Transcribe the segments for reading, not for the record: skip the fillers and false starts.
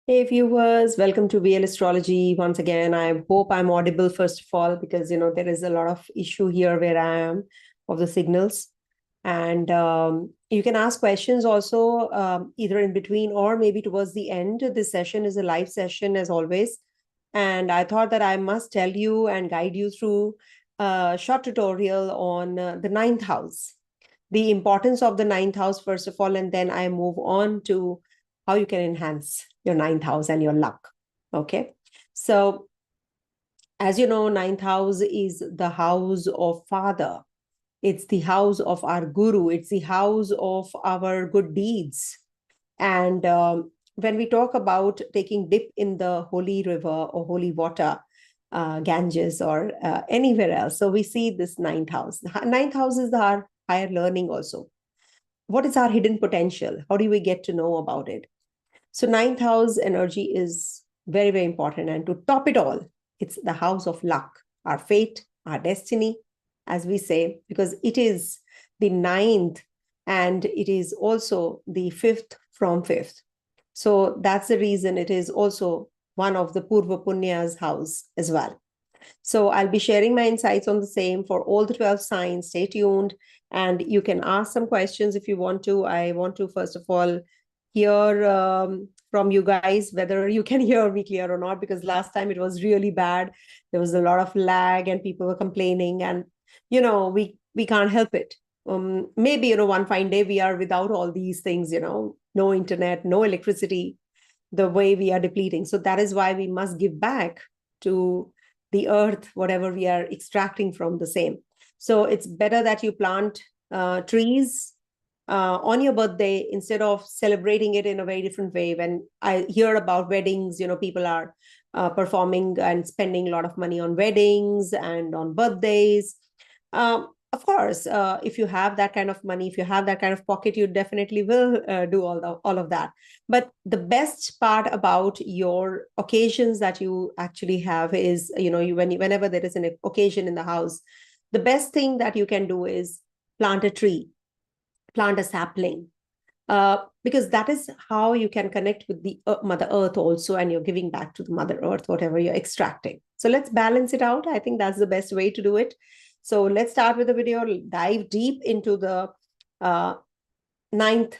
Hey viewers, welcome to VL Astrology. Once again, I hope I'm audible first of all, because there is a lot of issue here where I am of the signals. And you can ask questions also, either in between or maybe towards the end. This session is a live session as always. And I thought that I must tell you and guide you through a short tutorial on the ninth house, the importance of the ninth house, first of all, and then I move on to how you can enhance your ninth house and your luck. Okay. So, as you know, ninth house is the house of father. It's the house of our guru. It's the house of our good deeds. And when we talk about taking dip in the holy river or holy water, Ganges or anywhere else, so we see this ninth house. Ninth house is our higher learning also. What is our hidden potential? How do we get to know about it? So ninth house energy is very, very important. And to top it all, it's the house of luck, our fate, our destiny, as we say, because it is the ninth and it is also the fifth from fifth. So that's the reason it is also one of the Purva Punya's house as well. So I'll be sharing my insights on the same for all the 12 signs. Stay tuned and you can ask some questions if you want to. I want to, first of all, hear from you guys whether you can hear me clear or not, because last time it was really bad. There was a lot of lag and people were complaining, and we can't help it. Maybe one fine day we are without all these things, no internet, no electricity, the way we are depleting. So that is why we must give back to the earth whatever we are extracting from the same. So it's better that you plant trees on your birthday instead of celebrating it in a very different way. When I hear about weddings, people are performing and spending a lot of money on weddings and on birthdays. Of course, if you have that kind of money, if you have that kind of pocket, you definitely will do all of that. But the best part about your occasions that you actually have is, whenever there is an occasion in the house, the best thing that you can do is plant a tree, plant a sapling, because that is how you can connect with the Mother Earth also, and you're giving back to the Mother Earth whatever you're extracting. So let's balance it out. I think that's the best way to do it. So let's start with the video, dive deep into the ninth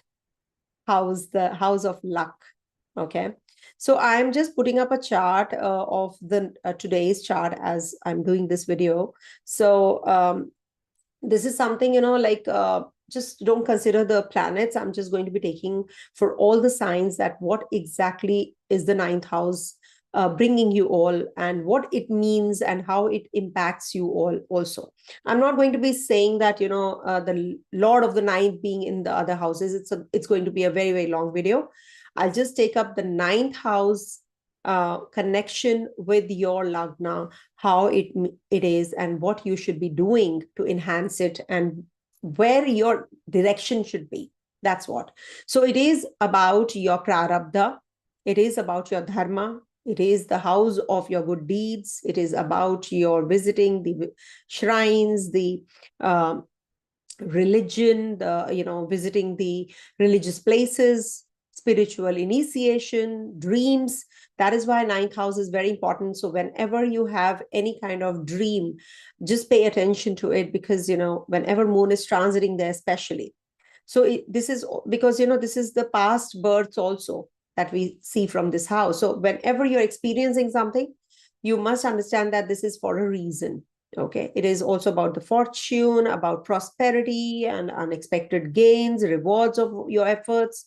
house, the house of luck. Okay. So I'm just putting up a chart of the today's chart as I'm doing this video. So this is something, just don't consider the planets. I'm just going to be taking for all the signs that what exactly is the ninth house bringing you all, and what it means and how it impacts you all also. I'm not going to be saying that, the Lord of the ninth being in the other houses. It's going to be a very, very long video. I'll just take up the ninth house connection with your Lagna, how it is and what you should be doing to enhance it and where your direction should be. That's what. So it is about your prarabdha. It is about your dharma. It is the house of your good deeds. It is about your visiting the shrines, the religion, visiting the religious places, spiritual initiation, dreams. That is why ninth house is very important. So whenever you have any kind of dream, just pay attention to it, because, whenever moon is transiting there, especially. So this is because, this is the past births also that we see from this house. So whenever you're experiencing something, you must understand that this is for a reason. Okay. It is also about the fortune, about prosperity and unexpected gains, rewards of your efforts.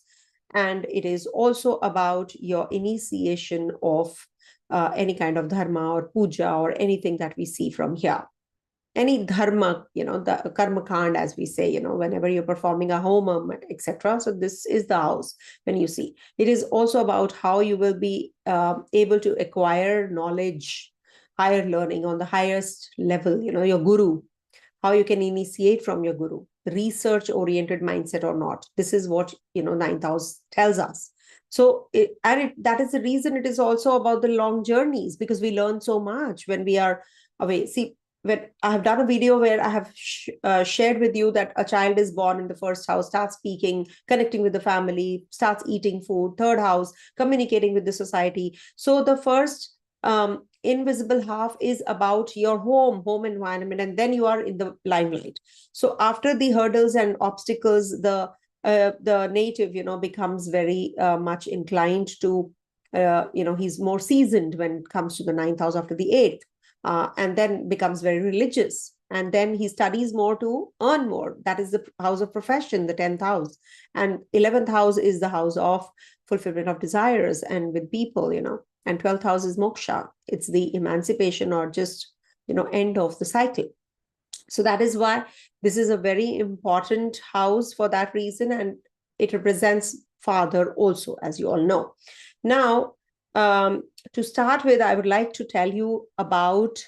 And it is also about your initiation of any kind of dharma or puja or anything that we see from here. Any dharma, the karma kand, as we say, whenever you're performing a home, etc. So this is the house when you see. It is also about how you will be able to acquire knowledge, higher learning on the highest level, your guru, how you can initiate from your guru, research oriented mindset or not. This is what, ninth house tells us. So that is the reason it is also about the long journeys, because we learn so much when we are away. See, when I have done a video where I have shared with you that a child is born in the first house, starts speaking, connecting with the family, starts eating food, third house, communicating with the society. So the first invisible half is about your home environment, and then you are in the limelight. So after the hurdles and obstacles, the native, becomes very much inclined to, he's more seasoned when it comes to the ninth house after the eighth. And then becomes very religious. And then he studies more to earn more. That is the house of profession, the 10th house. And 11th house is the house of fulfillment of desires and with people, And 12th house is moksha. It's the emancipation or just, end of the cycle. So that is why this is a very important house for that reason. And it represents father also, as you all know. Now, to start with, I would like to tell you about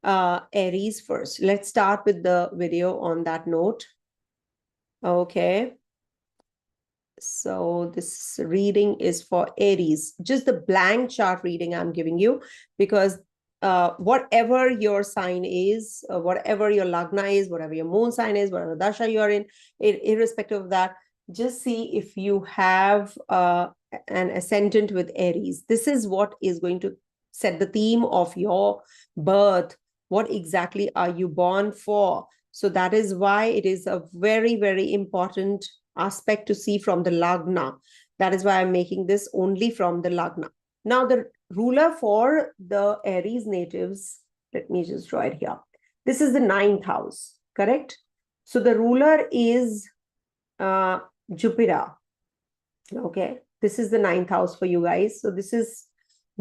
Aries first. Let's start with the video on that note. Okay. So this reading is for Aries. Just the blank chart reading I'm giving you, because whatever your sign is, whatever your Lagna is, whatever your moon sign is, whatever dasha you are in, irrespective of that, just see if you have an ascendant with Aries. This is what is going to set the theme of your birth. What exactly are you born for? So that is why it is a very, very important aspect to see from the Lagna. That is why I'm making this only from the Lagna. Now, the ruler for the Aries natives, let me just draw it here. This is the ninth house, correct? So the ruler is Jupiter. Okay, this is the ninth house for you guys. So this is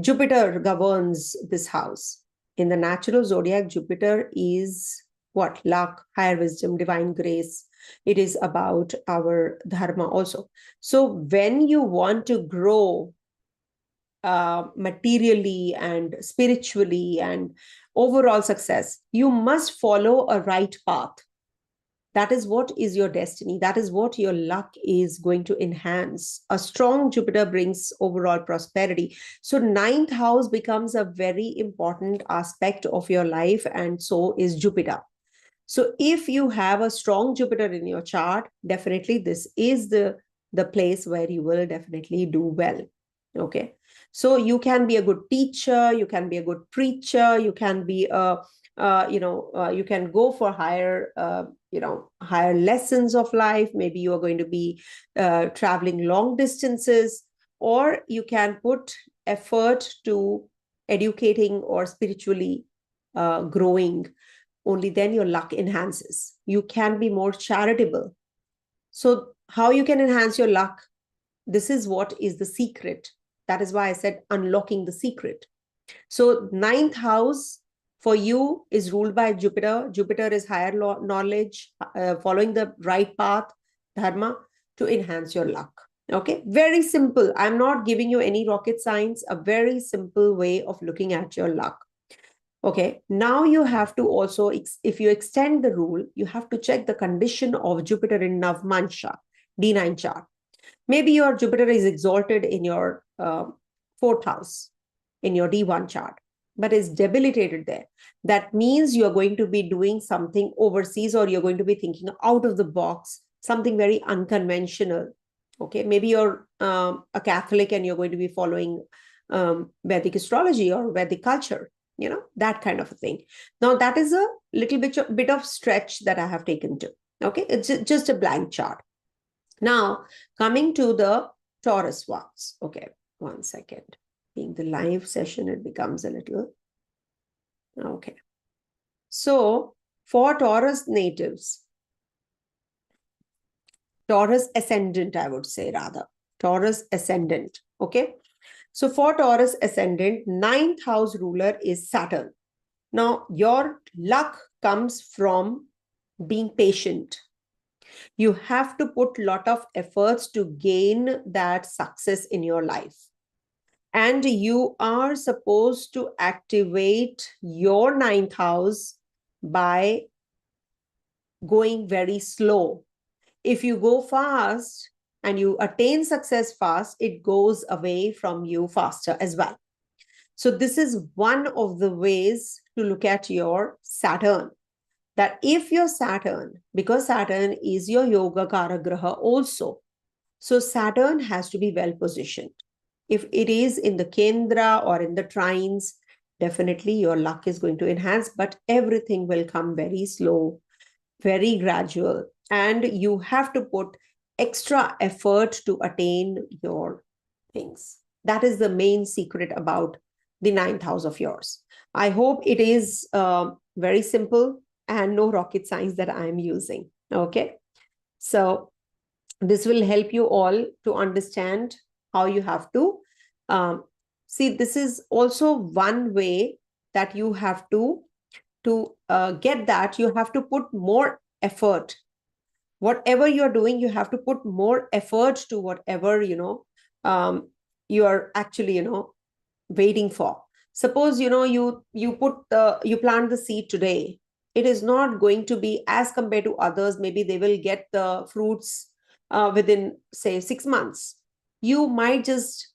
Jupiter governs this house. In the natural zodiac, Jupiter is what? Luck, higher wisdom, divine grace. It is about our dharma also. So when you want to grow materially and spiritually and overall success, you must follow a right path. That is what is your destiny. That is what your luck is going to enhance. A strong Jupiter brings overall prosperity. So ninth house becomes a very important aspect of your life, and so is Jupiter. So if you have a strong Jupiter in your chart, definitely this is the place where you will definitely do well. Okay. So you can be a good teacher, you can be a good preacher, you can be you can go for higher higher lessons of life. Maybe you are going to be traveling long distances, or you can put effort to educating or spiritually growing. Only then your luck enhances. You can be more charitable. So how you can enhance your luck? This is what is the secret. That is why I said unlocking the secret. So ninth house for you is ruled by Jupiter. Jupiter is higher knowledge, following the right path, dharma, to enhance your luck. Okay, very simple. I'm not giving you any rocket science, a very simple way of looking at your luck. Okay, now you have to also, if you extend the rule, you have to check the condition of Jupiter in Navmansha, D9 chart. Maybe your Jupiter is exalted in your fourth house, in your D1 chart, but is debilitated there. That means you're going to be doing something overseas, or you're going to be thinking out of the box, something very unconventional. Okay, maybe you're a Catholic and you're going to be following Vedic astrology or Vedic culture. That kind of a thing. Now, that is a little bit of stretch that I have taken to. Okay, it's just a blank chart. Now, coming to the Taurus ones. Okay, 1 second. Being the live session, it becomes a little. Okay. So, for Taurus natives, Taurus Ascendant, I would say rather. Taurus Ascendant. Okay. So for Taurus Ascendant, ninth house ruler is Saturn. Now, your luck comes from being patient. You have to put a lot of efforts to gain that success in your life. And you are supposed to activate your ninth house by going very slow. If you go fast and you attain success fast, it goes away from you faster as well. So this is one of the ways to look at your Saturn. That if your Saturn, because Saturn is your yoga karagraha also, so Saturn has to be well positioned. If it is in the Kendra or in the trines, definitely your luck is going to enhance, but everything will come very slow, very gradual, and you have to put extra effort to attain your things. That is the main secret about the ninth house of yours. I hope it is very simple and no rocket science that I am using. Okay. So this will help you all to understand how you have to see. This is also one way that you have to get that you have to put more effort. Whatever you're doing, you have to put more effort to whatever you are actually waiting for. Suppose you plant the seed today. It is not going to be as compared to others. Maybe they will get the fruits within, say, 6 months. You might just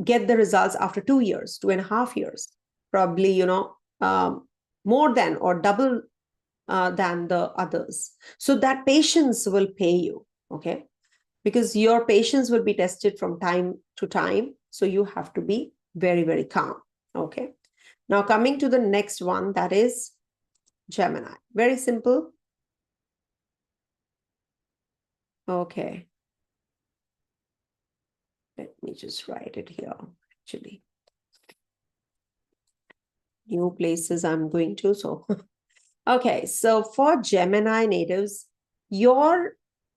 get the results after 2 years, 2.5 years, probably more than or double than the others. So that patience will pay you. Okay, because your patience will be tested from time to time. So you have to be very, very calm. Okay. Now coming to the next one, that is Gemini. Very simple. Okay. Let me just write it here. Actually, new places I'm going to. So, okay. So for Gemini natives, your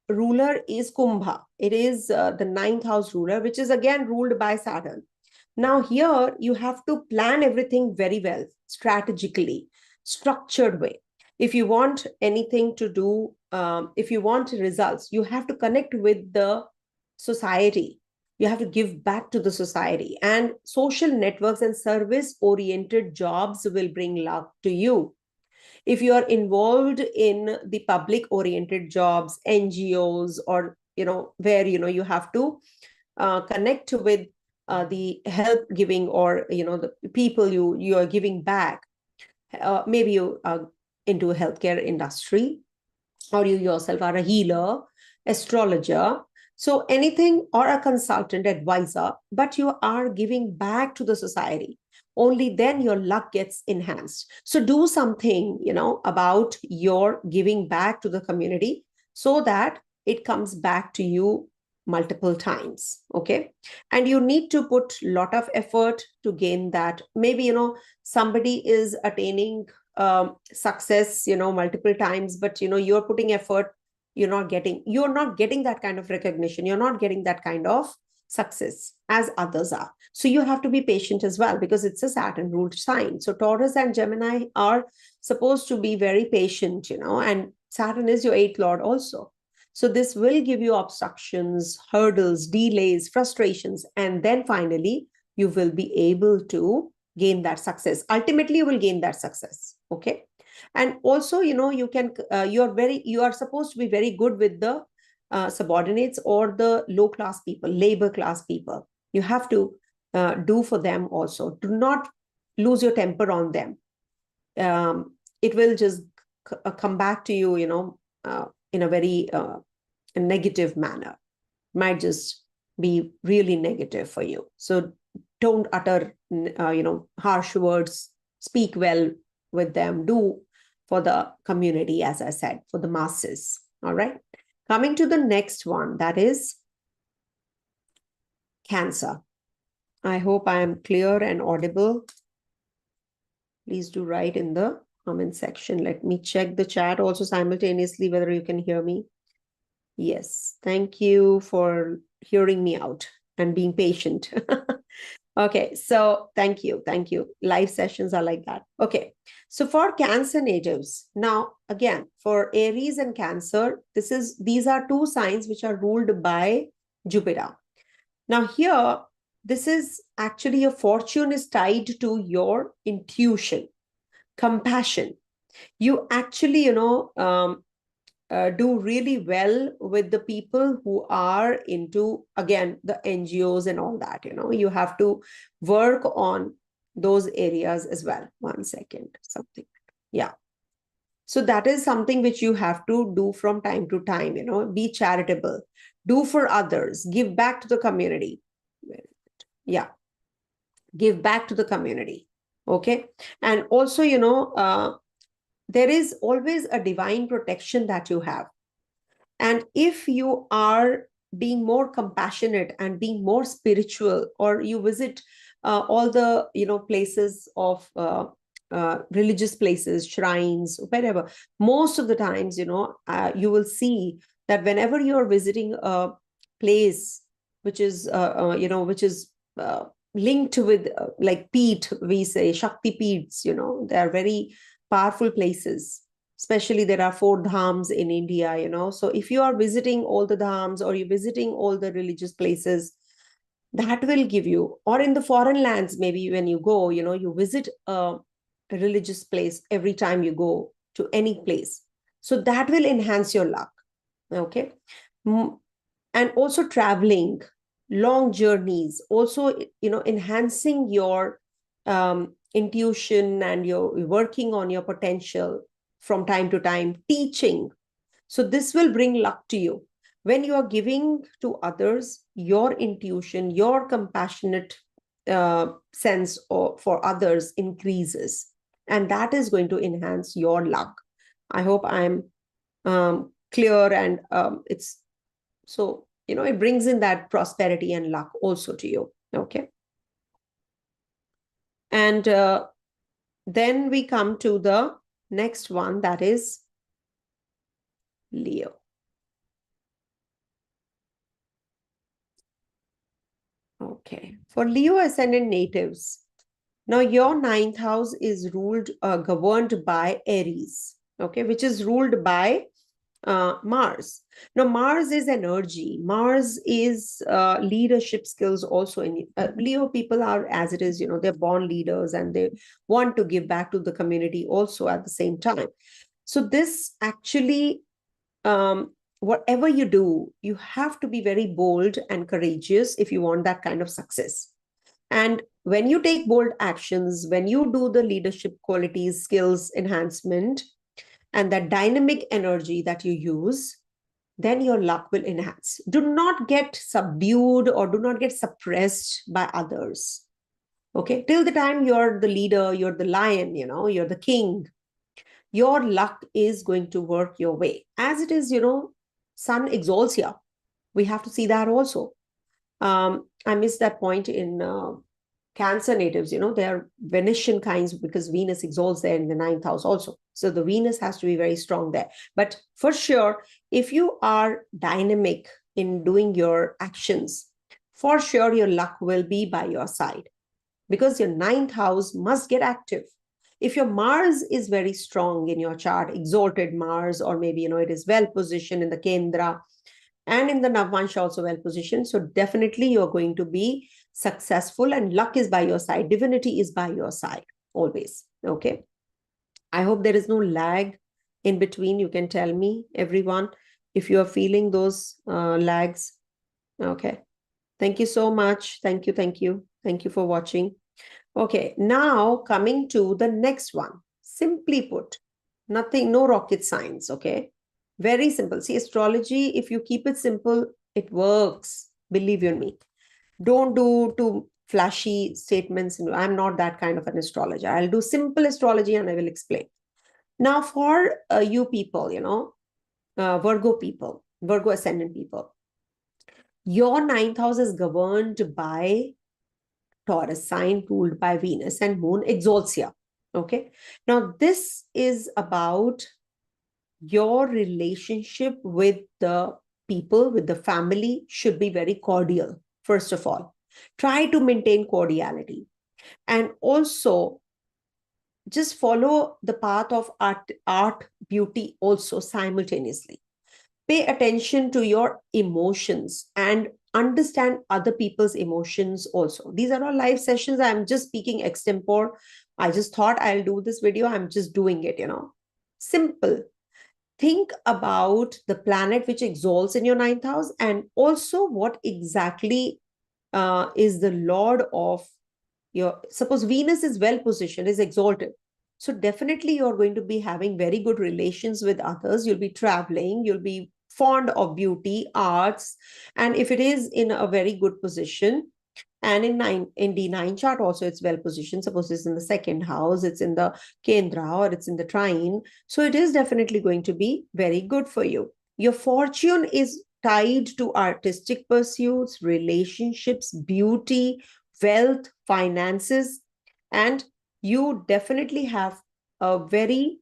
ruler is Kumbha. It is the ninth house ruler, which is again ruled by Saturn. Now here you have to plan everything very well, strategically, structured way. If you want anything to do, if you want results, you have to connect with the society. You have to give back to the society, and social networks and service oriented jobs will bring luck to you. If you are involved in the public oriented jobs, NGOs, or where you have to connect with the help giving, or the people you are giving back, maybe you are into a healthcare industry, or you yourself are a healer, astrologer, so anything, or a consultant advisor, but you are giving back to the society, only then your luck gets enhanced. So do something about your giving back to the community, so that it comes back to you multiple times. Okay. And you need to put a lot of effort to gain that. Maybe somebody is attaining success multiple times, but you're putting effort, you're not getting that kind of recognition, you're not getting that kind of success as others are. So you have to be patient as well, because it's a Saturn ruled sign. So Taurus and Gemini are supposed to be very patient, and Saturn is your eighth lord also. So this will give you obstructions, hurdles, delays, frustrations, and then finally you will be able to gain that success. Ultimately, you will gain that success. Okay. And also, you can, you are supposed to be very good with the subordinates or the low class people, labor class people. You have to do for them also. Do not lose your temper on them. It will just come back to you, in a very negative manner. Might just be really negative for you. So don't utter, harsh words. Speak well with them. Do for the community, as I said, for the masses. All right. Coming to the next one, that is Cancer. I hope I am clear and audible. Please do write in the comment section. Let me check the chat also simultaneously whether you can hear me. Yes, thank you for hearing me out and being patient. Okay, so thank you. Live sessions are like that. Okay, so for Cancer natives, now again, for Aries and Cancer, these are two signs which are ruled by Jupiter. Now here, this is actually, your fortune is tied to your intuition, compassion. You actually, do really well with the people who are into, again, the NGOs and all that. You have to work on those areas as well. 1 second, something. Yeah. So that is something which you have to do from time to time, be charitable, do for others, give back to the community. Yeah. Give back to the community. Okay. And also, there is always a divine protection that you have. And if you are being more compassionate and being more spiritual, or you visit all the places of religious places, shrines, wherever, most of the times you will see that whenever you're visiting a place which is linked with like Peeth, we say Shakti Peeths, they are very powerful places. Especially there are 4 dhams in India, so if you are visiting all the dhams, or you're visiting all the religious places, that will give you, or in the foreign lands, maybe when you go, you visit a religious place every time you go to any place, so that will enhance your luck. Okay. And also traveling, long journeys, also enhancing your intuition, and you're working on your potential from time to time. Teaching, so this will bring luck to you. When you are giving to others, your intuition, your compassionate sense for others increases, and that is going to enhance your luck. I hope I'm clear, and it's so it brings in that prosperity and luck also to you. Okay. And then we come to the next one, that is Leo. Okay. For Leo Ascendant natives, now your 9th house is governed by Aries, okay, which is ruled by Mars. Now, Mars is energy. Mars is leadership skills also. In Leo people are, as it is, they're born leaders, and they want to give back to the community also at the same time. So this actually, whatever you do, you have to be very bold and courageous if you want that kind of success. And when you take bold actions, when you do the leadership qualities, skills enhancement, and that dynamic energy that you use, then your luck will enhance. Do not get subdued or do not get suppressed by others. Okay. Till the time you're the leader, you're the lion, you're the king, your luck is going to work your way. As it is, sun exalts. We have to see that also. I missed that point in Cancer natives, they are Venetian kinds, because Venus exalts there in the 9th house also. So the Venus has to be very strong there. But for sure, if you are dynamic in doing your actions, for sure your luck will be by your side, because your 9th house must get active. If your Mars is very strong in your chart, exalted Mars, or maybe, it is well positioned in the Kendra and in the Navvansha also well positioned, so definitely you're going to be successful, and luck is by your side. Divinity is by your side always. Okay. I hope there is no lag in between. You can tell me, everyone, if you are feeling those lags. Okay. Thank you so much. Thank you. Thank you. Thank you for watching. Okay. Now coming to the next one. Simply put, nothing, no rocket science. Okay. Very simple. See, astrology, if you keep it simple, it works. Believe you me. Don't do too flashy statements. I'm not that kind of an astrologer. I'll do simple astrology and I will explain. Now, for you people, Virgo people, Virgo Ascendant people, your 9th house is governed by Taurus sign, ruled by Venus, and Moon exalts here. Okay. Now, this is about your relationship with the people, with the family, should be very cordial. First of all, try to maintain cordiality, and also just follow the path of art, beauty also simultaneously. Pay attention to your emotions and understand other people's emotions also. These are all live sessions. I'm just speaking extempore. I just thought I'll do this video. I'm just doing it, Simple. Think about the planet which exalts in your 9th house, and also what exactly is the lord of Suppose Venus is well positioned, is exalted. So definitely you're going to be having very good relations with others. You'll be traveling, you'll be fond of beauty, arts. And if it is in a very good position, and in D9 chart also it's well positioned. Suppose it's in the second house, it's in the Kendra, or it's in the trine. So it is definitely going to be very good for you. Your fortune is tied to artistic pursuits, relationships, beauty, wealth, finances, and you definitely have a very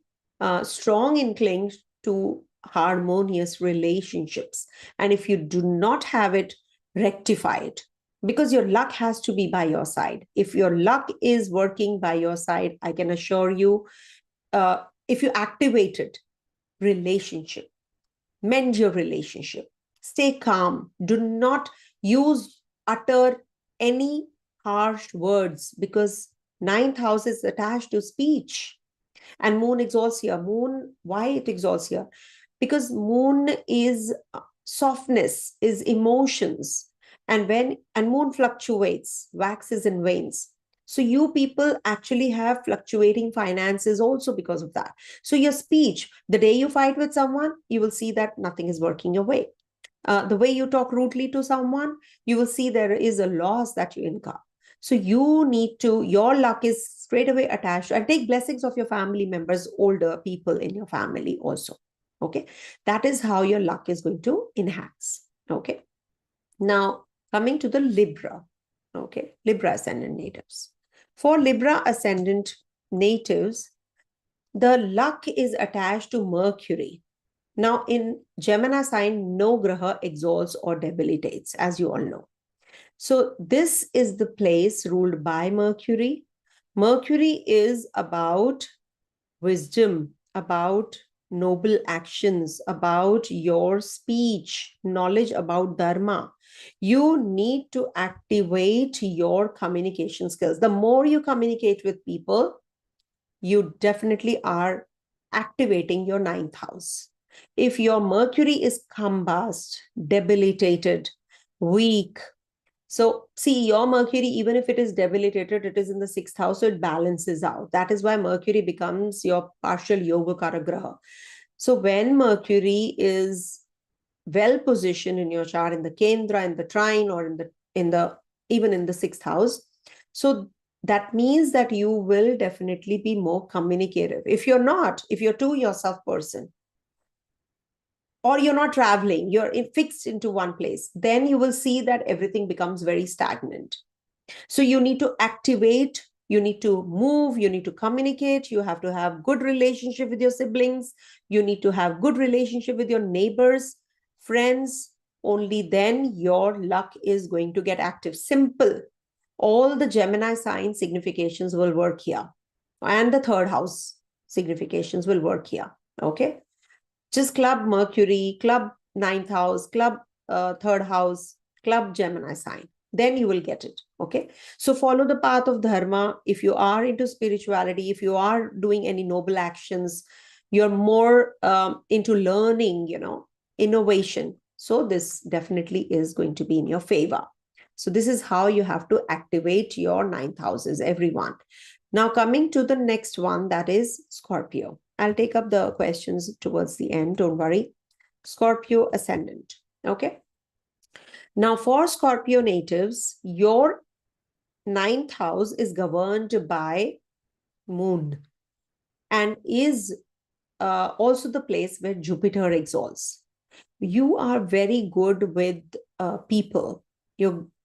strong inkling to harmonious relationships. And if you do not have it, rectify it, because your luck has to be by your side. If your luck is working by your side, I can assure you, if you activate it, relationship, mend your relationship, stay calm, do not utter any harsh words, because ninth house is attached to speech. And moon exalts here. Moon, why it exalts here? Because moon is softness, is emotions. And moon fluctuates, waxes and wanes. So you people actually have fluctuating finances also because of that. So your speech, the day you fight with someone, you will see that nothing is working your way. The way you talk rudely to someone, you will see there is a loss that you incur. So you need to, your luck is straight away attached, and take blessings of your family members, older people in your family also. Okay. That is how your luck is going to enhance. Okay. Now, coming to the Libra. Okay. Libra Ascendant natives. For Libra Ascendant natives, the luck is attached to Mercury. Now, in Gemini sign, no graha exalts or debilitates, as you all know. So this is the place ruled by Mercury. Mercury is about wisdom, about noble actions, about your speech, knowledge about dharma. You need to activate your communication skills. The more you communicate with people, you definitely are activating your ninth house. If your Mercury is combust, debilitated, weak, so see, your Mercury, even if it is debilitated, it is in the sixth house, so it balances out. That is why Mercury becomes your partial Yoga Graha. So when Mercury is well positioned in your chart, in the Kendra, in the trine, or even in the sixth house, so that means that you will definitely be more communicative. If you're too yourself person, or you're not traveling, you're fixed into one place, then you will see that everything becomes very stagnant. So you need to activate, you need to move, you need to communicate, you have to have good relationship with your siblings, you need to have good relationship with your neighbors, friends. Only then your luck is going to get active. Simple. All the Gemini sign significations will work here, and the third house significations will work here. Okay. Just club Mercury, club ninth house, club third house, club Gemini sign. Then you will get it. Okay. So follow the path of dharma. If you are into spirituality, if you are doing any noble actions, you're more into learning, innovation. So this definitely is going to be in your favor. So this is how you have to activate your ninth houses, everyone. Now coming to the next one, that is Scorpio. I'll take up the questions towards the end. Don't worry. Scorpio Ascendant. Okay. Now for Scorpio natives, your ninth house is governed by Moon and is also the place where Jupiter exalts. You are very good with people.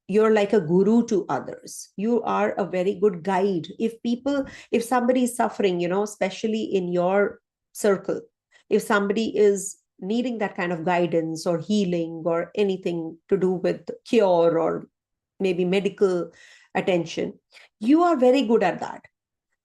You're like a guru to others. You are a very good guide. If somebody is suffering, especially in your circle, if somebody is needing that kind of guidance or healing or anything to do with cure or maybe medical attention, you are very good at that.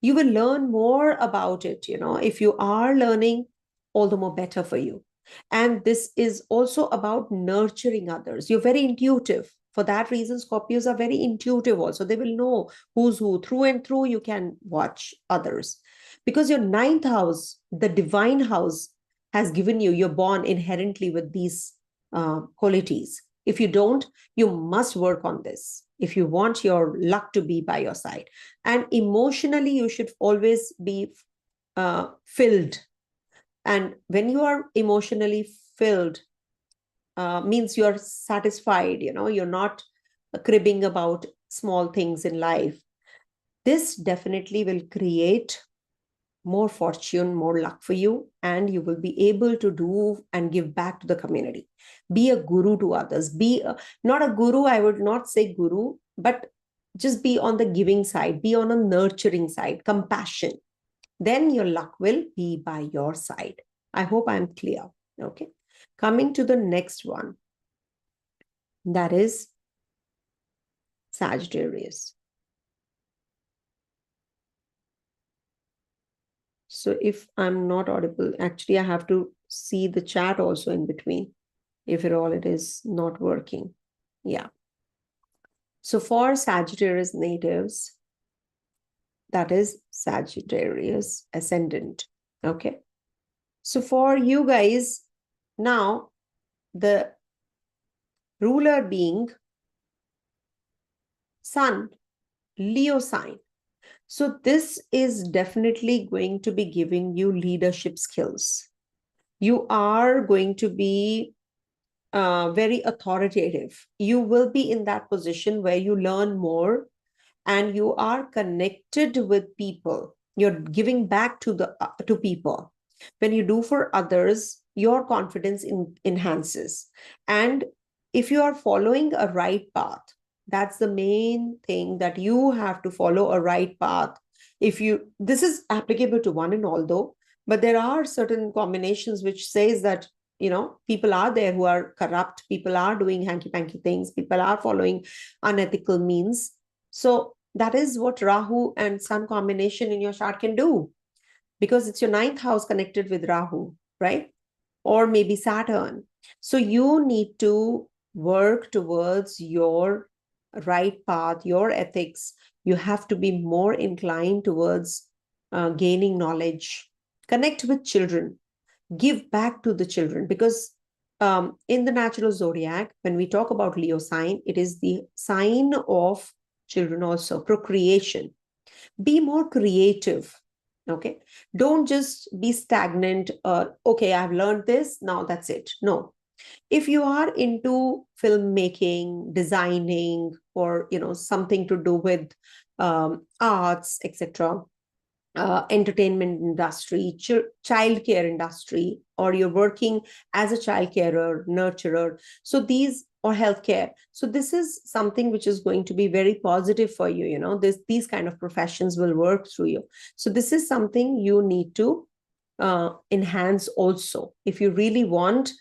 You will learn more about it. If you are learning, all the more better for you. And this is also about nurturing others. You're very intuitive. For that reason, Scorpios are very intuitive also. They will know who's who. Through and through, you can watch others. Because your ninth house, the divine house, has given you, you're born inherently with these qualities. If you don't, you must work on this if you want your luck to be by your side. And emotionally, you should always be filled. And when you are emotionally filled, means you're satisfied, you're not cribbing about small things in life. This definitely will create more fortune, more luck for you, and you will be able to do and give back to the community. Be a guru to others. Not a guru, I would not say guru, but just be on the giving side, be on a nurturing side, compassion. Then your luck will be by your side. I hope I'm clear. Okay. Coming to the next one, that is Sagittarius. So if I'm not audible, actually, I have to see the chat also in between if it is not working. Yeah. So for Sagittarius natives, that is Sagittarius Ascendant. Okay. So for you guys, now the ruler being Sun, Leo sign. So this is definitely going to be giving you leadership skills. You are going to be very authoritative. You will be in that position where you learn more and you are connected with people. You're giving back to people. When you do for others, your confidence enhances. And if you are following a right path, that's the main thing, that you have to follow a right path. This is applicable to one and all though, but there are certain combinations which says that, people are there who are corrupt, people are doing hanky-panky things, people are following unethical means. So that is what Rahu and Sun combination in your chart can do, because it's your 9th house connected with Rahu, right? Or maybe Saturn. So you need to work towards your right path, your ethics. You have to be more inclined towards gaining knowledge. Connect with children. Give back to the children, because in the natural zodiac, when we talk about Leo sign, it is the sign of children also, procreation. Be more creative. Okay. Don't just be stagnant. Okay, I've learned this. Now that's it. No. If you are into filmmaking, designing, or something to do with arts, etc., entertainment industry, child care industry, or you're working as a child carer, nurturer, so these, or healthcare, so this is something which is going to be very positive for you. These kind of professions will work through you. So this is something you need to enhance also if you really want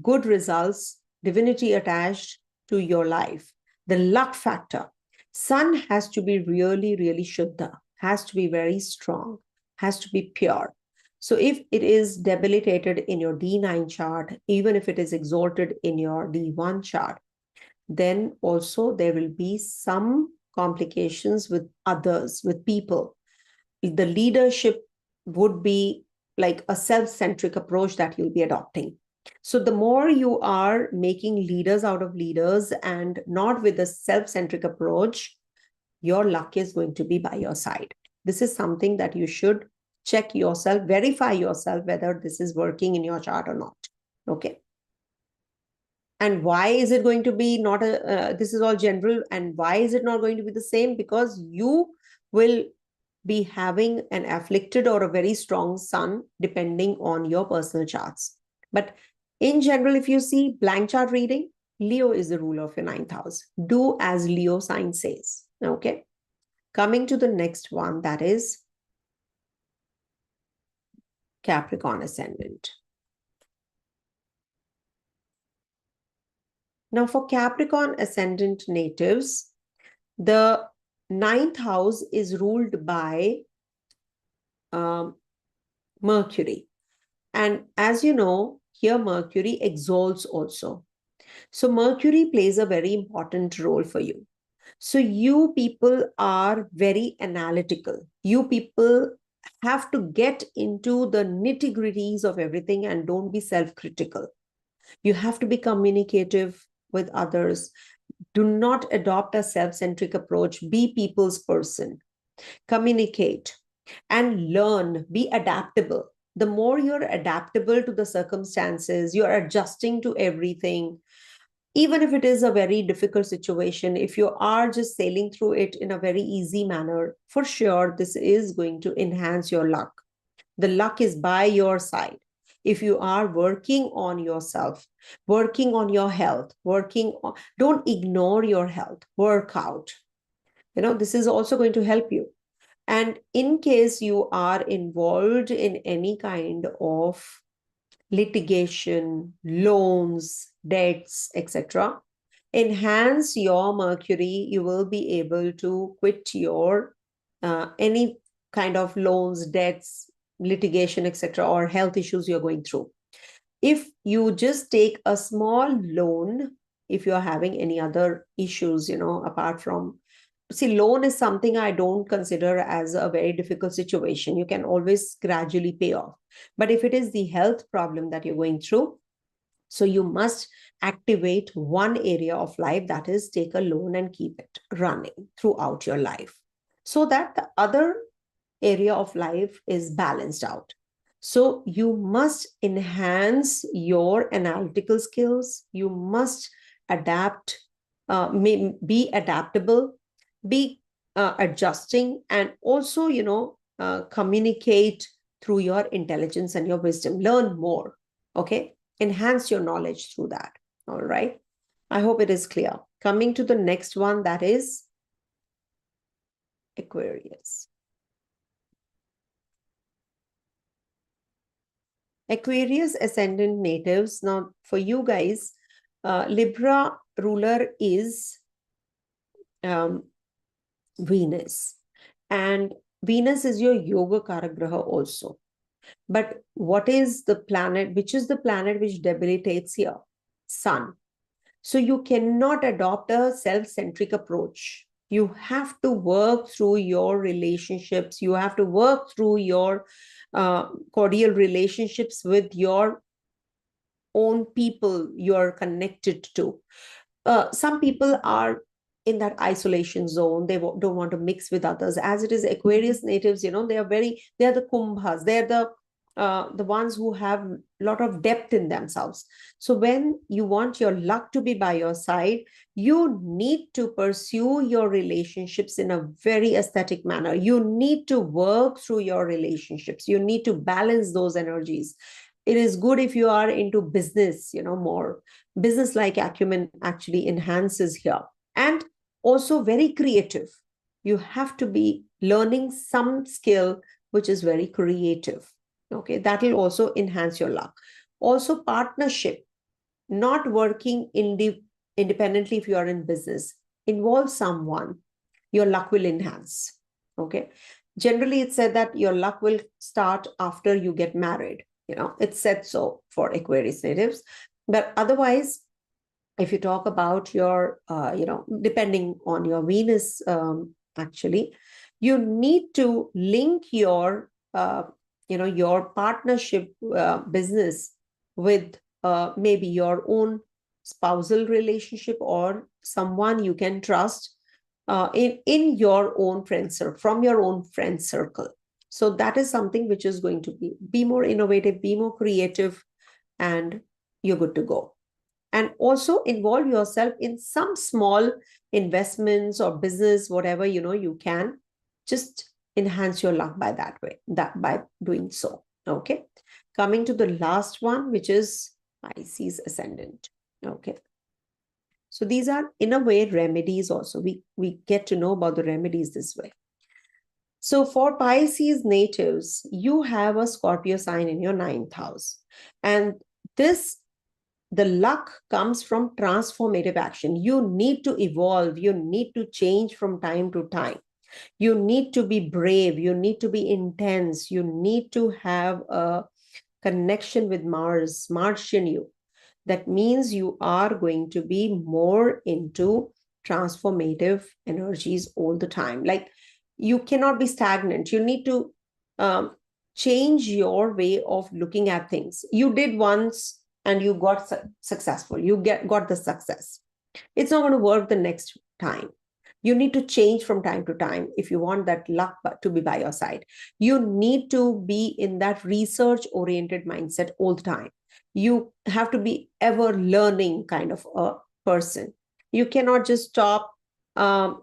good results, divinity attached to your life. The luck factor, Sun has to be really, really Shuddha, has to be very strong, has to be pure. So if it is debilitated in your D9 chart, even if it is exalted in your D1 chart, then also there will be some complications with others, with people. The leadership would be like a self-centric approach that you'll be adopting. So the more you are making leaders out of leaders and not with a self-centric approach, your luck is going to be by your side. This is something that you should check yourself, verify yourself whether this is working in your chart or not. Okay. And why is it going to be not this is all general, and why is it not going to be the same? Because you will be having an afflicted or a very strong Sun depending on your personal charts. But in general, if you see blank chart reading, Leo is the ruler of your 9th house. Do as Leo sign says. Okay. Coming to the next one, that is Capricorn Ascendant. Now for Capricorn Ascendant natives, the 9th house is ruled by Mercury. And as you know, here Mercury exalts also. So Mercury plays a very important role for you. So you people are very analytical. You people have to get into the nitty-gritties of everything and don't be self-critical. You have to be communicative. with others. Do not adopt a self-centric approach. Be people's person. Communicate and learn. Be adaptable. The more you're adaptable to the circumstances, you're adjusting to everything, even if it is a very difficult situation, if you are just sailing through it in a very easy manner, for sure, this is going to enhance your luck. The luck is by your side. If you are working on yourself, working on your health, don't ignore your health, work out. This is also going to help you. And in case you are involved in any kind of litigation, loans, debts, etc., enhance your Mercury, you will be able to quit your any kind of loans, debts, litigation, etc., or health issues you're going through. If you just take a small loan, if you're having any other issues, apart from, see, loan is something I don't consider as a very difficult situation. You can always gradually pay off. But if it is the health problem that you're going through, so you must activate one area of life, that is take a loan and keep it running throughout your life, so that the other area of life is balanced out. So you must enhance your analytical skills. You must adapt, be adaptable, be adjusting, and also, communicate through your intelligence and your wisdom. Learn more, okay? Enhance your knowledge through that, all right? I hope it is clear. Coming to the next one, that is Aquarius. Aquarius Ascendant natives. Now, for you guys, Libra ruler is Venus. And Venus is your Yoga Karagraha also. But what is the planet, which is the planet which debilitates here? Sun. So you cannot adopt a self-centric approach. You have to work through your relationships. You have to work through your cordial relationships with your own people you're connected to. Some people are in that isolation zone. They don't want to mix with others. As it is, Aquarius natives, they are the kumbhas. They're the ones who have a lot of depth in themselves. So when you want your luck to be by your side, you need to pursue your relationships in a very aesthetic manner. You need to work through your relationships. You need to balance those energies. It is good if you are into business, more business-like acumen actually enhances here. And also very creative. You have to be learning some skill which is very creative. Okay, that will also enhance your luck. Also, partnership, not working independently if you are in business. Involve someone, your luck will enhance. Okay, generally it's said that your luck will start after you get married. It's said so for Aquarius natives. But otherwise, if you talk about your, depending on your Venus, actually, you need to link your, your partnership business with maybe your own spousal relationship or someone you can trust in your own friend circle, from your own friend circle. So that is something which is going to be more innovative, be more creative, and you're good to go. And also involve yourself in some small investments or business, whatever, you can just enhance your luck by by doing so. Okay. Coming to the last one, which is Pisces Ascendant. Okay. So these are, in a way, remedies also. We get to know about the remedies this way. So for Pisces natives, you have a Scorpio sign in your 9th house. And the luck comes from transformative action. You need to evolve. You need to change from time to time. You need to be brave. You need to be intense. You need to have a connection with Mars, Martian you. That means you are going to be more into transformative energies all the time. Like, you cannot be stagnant. You need to change your way of looking at things. You did once and you got successful. You got the success. It's not going to work the next time. You need to change from time to time if you want that luck to be by your side. You need to be in that research oriented mindset all the time. You have to be ever learning kind of a person. You cannot just stop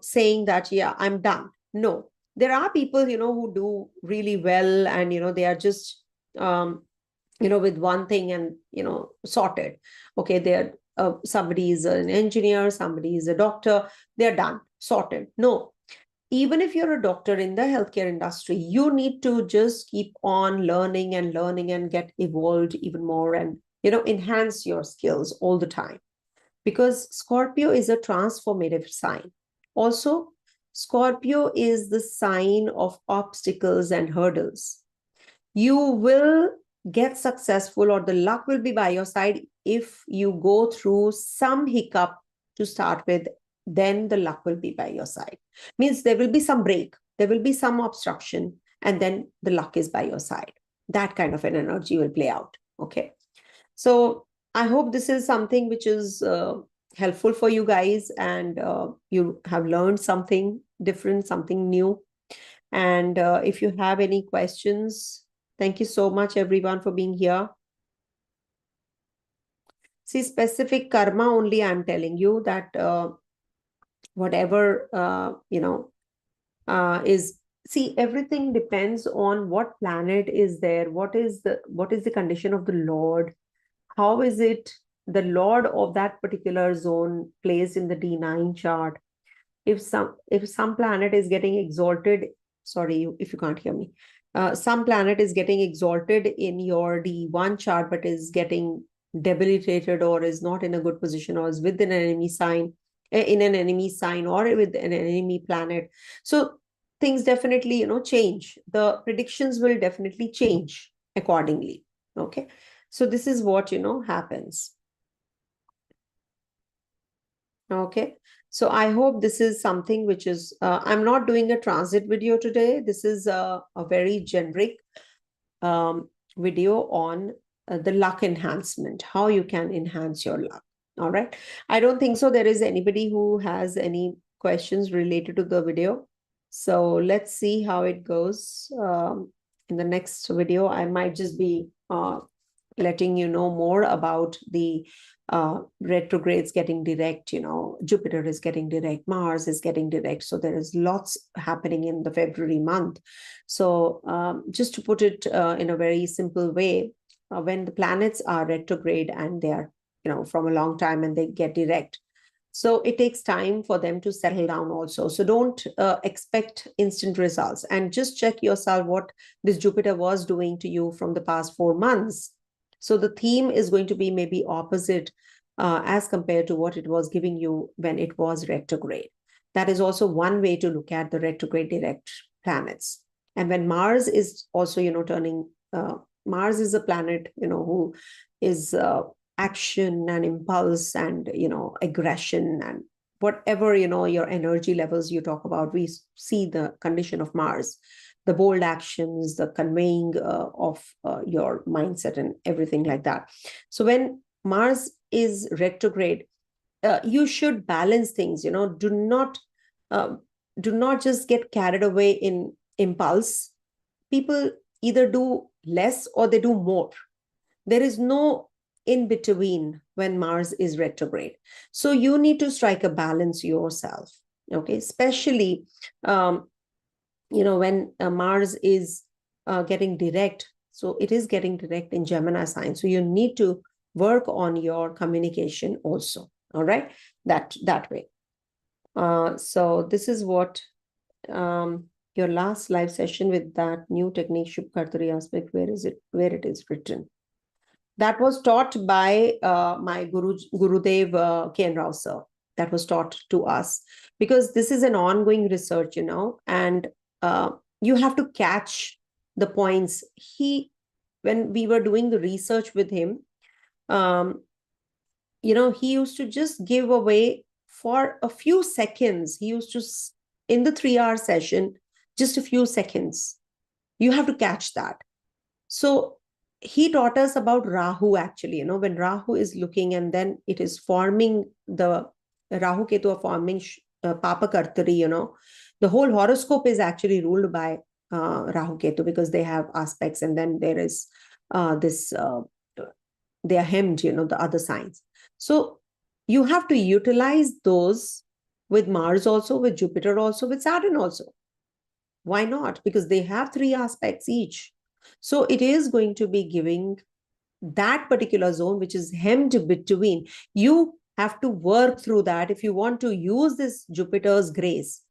saying that, yeah, I'm done. No, there are people, who do really well, and, they are just, with one thing and, sorted. Okay, they're somebody is an engineer, somebody is a doctor, they're done, sorted. No, even if you're a doctor in the healthcare industry, you need to just keep on learning and get evolved even more, and enhance your skills all the time, because Scorpio is a transformative sign. Also, Scorpio is the sign of obstacles and hurdles. You will get successful, or the luck will be by your side if you go through some hiccup to start with. Then the luck will be by your side. Means there will be some break, there will be some obstruction, and then the luck is by your side. That kind of an energy will play out. Okay, so I hope this is something which is helpful for you guys, and you have learned something different, something new. And if you have any questions, thank you so much, everyone, for being here. See, specific karma only, I'm telling you that whatever, is, see, everything depends on what planet is there, what is the condition of the Lord, how is it the Lord of that particular zone placed in the D9 chart. If some planet is getting exalted, sorry if you can't hear me, some planet is getting exalted in your D1 chart but is getting debilitated, or is not in a good position, or is with an enemy sign, or with an enemy planet, so things definitely change. The predictions will definitely change accordingly. Okay, so this is what happens. Okay, so I hope this is something which is, I'm not doing a transit video today. This is a very generic video on the luck enhancement, how you can enhance your luck. All right, I don't think so there is anybody who has any questions related to the video. So let's see how it goes. In the next video, I might just be letting you know more about the retrogrades getting direct. Jupiter is getting direct, Mars is getting direct, so there is lots happening in the February month. So just to put it in a very simple way, when the planets are retrograde and they are from a long time and they get direct, so it takes time for them to settle down also. So don't expect instant results, and just check yourself what this Jupiter was doing to you from the past 4 months. So the theme is going to be maybe opposite as compared to what it was giving you when it was retrograde. That is also one way to look at the retrograde direct planets. And when Mars is also, turning, Mars is a planet, who is action and impulse and, aggression and whatever, your energy levels you talk about, we see the condition of Mars, the bold actions, the conveying of your mindset and everything like that. So when Mars is retrograde, you should balance things. Do not just get carried away in impulse. People either do less or they do more. There is no in between when Mars is retrograde. So you need to strike a balance yourself. Okay, especially when Mars is getting direct. So it is getting direct in Gemini sign. So you need to work on your communication also. All right, that way. So this is what your last live session with that new technique, Shubh Kartari aspect, where it is written. That was taught by my Gurudev K.N. Rao sir. That was taught to us, because this is an ongoing research, and you have to catch the points. When we were doing the research with him, he used to just give away for a few seconds. He used to, in the 3-hour session, just a few seconds. You have to catch that. So he taught us about Rahu, actually, when Rahu is looking and then it is forming the Rahu Ketu are forming Papa Kartari, you know. The whole horoscope is actually ruled by Rahu Ketu because they have aspects, and then there is they are hemmed, you know, the other signs. So you have to utilize those with Mars also, with Jupiter also, with Saturn also. Why not? Because they have 3 aspects each. So it is going to be giving that particular zone which is hemmed between. You have to work through that. If you want to use this Jupiter's grace,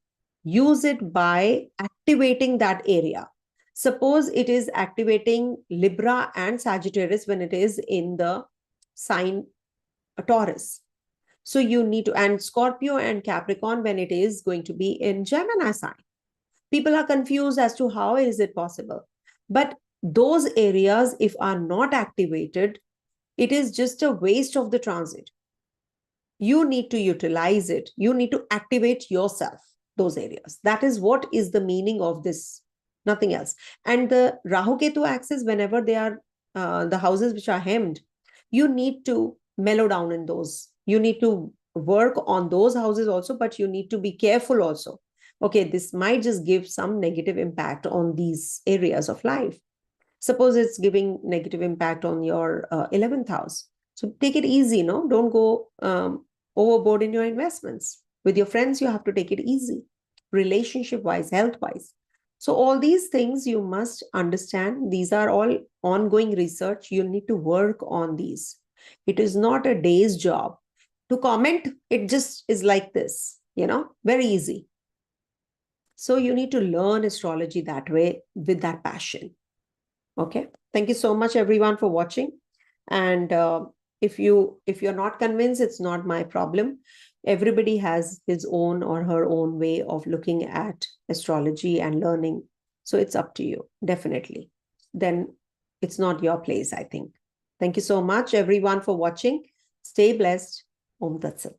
use it by activating that area. Suppose it is activating Libra and Sagittarius when it is in the sign Taurus. So you need to, and Scorpio and Capricorn when it is going to be in Gemini sign. People are confused as to how is it possible. But those areas, if are not activated, it is just a waste of the transit. You need to utilize it. You need to activate yourself, those areas. That is what is the meaning of this, nothing else. And the Rahu Ketu axis, whenever they are the houses which are hemmed, you need to mellow down in those. You need to work on those houses also, but you need to be careful also. Okay, this might just give some negative impact on these areas of life. Suppose it's giving negative impact on your 11th house. So take it easy, no? Don't go overboard in your investments. With your friends, you have to take it easy, relationship-wise, health-wise. So all these things you must understand. These are all ongoing research. You need to work on these. It is not a day's job. To comment, it just is like this, you know, very easy. So you need to learn astrology that way with that passion. Okay. Thank you so much, everyone, for watching. And if you're not convinced, it's not my problem. Everybody has his own or her own way of looking at astrology and learning. So it's up to you, definitely. Then it's not your place, I think. Thank you so much, everyone, for watching. Stay blessed. Om Tat Sat.